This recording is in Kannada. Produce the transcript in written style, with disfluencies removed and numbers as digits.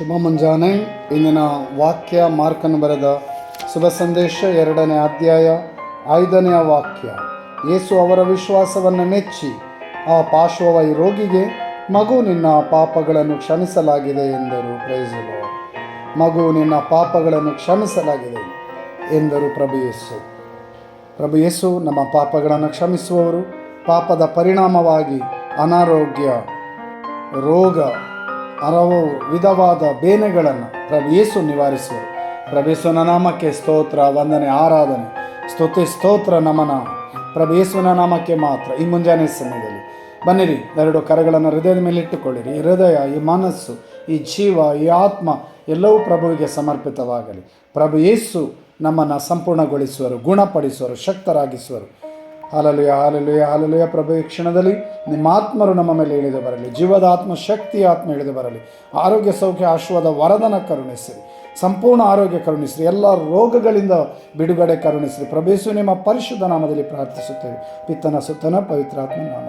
ಶುಭ ಮುಂಜಾನೆ. ಇಂದಿನ ವಾಕ್ಯ ಮಾರ್ಕನು ಬರೆದ ಶುಭ ಸಂದೇಶ 2ನೇ ಅಧ್ಯಾಯ 5ನೇ ವಾಕ್ಯ. ಯೇಸು ಅವರ ವಿಶ್ವಾಸವನ್ನು ಮೆಚ್ಚಿ ಆ ಪಾರ್ಶ್ವವಾಯು ರೋಗಿಗೆ, ಮಗು ನಿನ್ನ ಪಾಪಗಳನ್ನು ಕ್ಷಮಿಸಲಾಗಿದೆ ಎಂದರು. Praise the Lord. ಮಗು ನಿನ್ನ ಪಾಪಗಳನ್ನು ಕ್ಷಮಿಸಲಾಗಿದೆ ಎಂದರು ಪ್ರಭು ಯೇಸು ನಮ್ಮ ಪಾಪಗಳನ್ನು ಕ್ಷಮಿಸುವವರು. ಪಾಪದ ಪರಿಣಾಮವಾಗಿ ಅನಾರೋಗ್ಯ, ರೋಗ, ಹಲವು ವಿಧವಾದ ಬೇನೆಗಳನ್ನು ಪ್ರಭು ಯೇಸು ನಿವಾರಿಸುವರು. ಪ್ರಭು ಯೇಸುವಿನ ನಾಮಕ್ಕೆ ಸ್ತೋತ್ರ, ವಂದನೆ, ಆರಾಧನೆ, ಸ್ತೋತ್ರ, ನಮನ ಪ್ರಭು ಯೇಸುವಿನ ನಾಮಕ್ಕೆ ಮಾತ್ರ. ಈ ಮುಂಜಾನೆ ಸಮಯದಲ್ಲಿ ಬನ್ನಿರಿ, 2 ಕರಗಳನ್ನು ಹೃದಯದ ಮೇಲೆ ಇಟ್ಟುಕೊಳ್ಳಿರಿ. ಈ ಹೃದಯ, ಈ ಮನಸ್ಸು, ಈ ಜೀವ, ಈ ಆತ್ಮ ಎಲ್ಲವೂ ಪ್ರಭುವಿಗೆ ಸಮರ್ಪಿತವಾಗಲಿ. ಪ್ರಭು ಯೇಸು ನಮ್ಮನ್ನು ಸಂಪೂರ್ಣಗೊಳಿಸುವರು, ಗುಣಪಡಿಸುವರು, ಶಕ್ತರಾಗಿಸುವರು. Hallelujah, hallelujah, hallelujah. ಪ್ರಭು ಈ ಕ್ಷಣದಲ್ಲಿ ನಿಮ್ಮ ಆತ್ಮರು ನಮ್ಮ ಮೇಲೆ ಇಳಿದು ಬರಲಿ. ಜೀವದ ಆತ್ಮ, ಶಕ್ತಿಯ ಆತ್ಮ ಇಳಿದು ಬರಲಿ. ಆರೋಗ್ಯ, ಸೌಖ್ಯ, ಆಶೀರ್ವಾದ, ವರದನ ಕರುಣಿಸಿರಿ. ಸಂಪೂರ್ಣ ಆರೋಗ್ಯ ಕರುಣಿಸಿರಿ. ಎಲ್ಲ ರೋಗಗಳಿಂದ ಬಿಡುಗಡೆ ಕರುಣಿಸಿರಿ. ಪ್ರಭು ಯೇಸು ನಿಮ್ಮ ಪರಿಶುದ್ಧ ನಾಮದಲ್ಲಿ ಪ್ರಾರ್ಥಿಸುತ್ತೇವೆ. ಪಿತನ ಸುತ್ತನ ಪವಿತ್ರಾತ್ಮ ನಾಮ.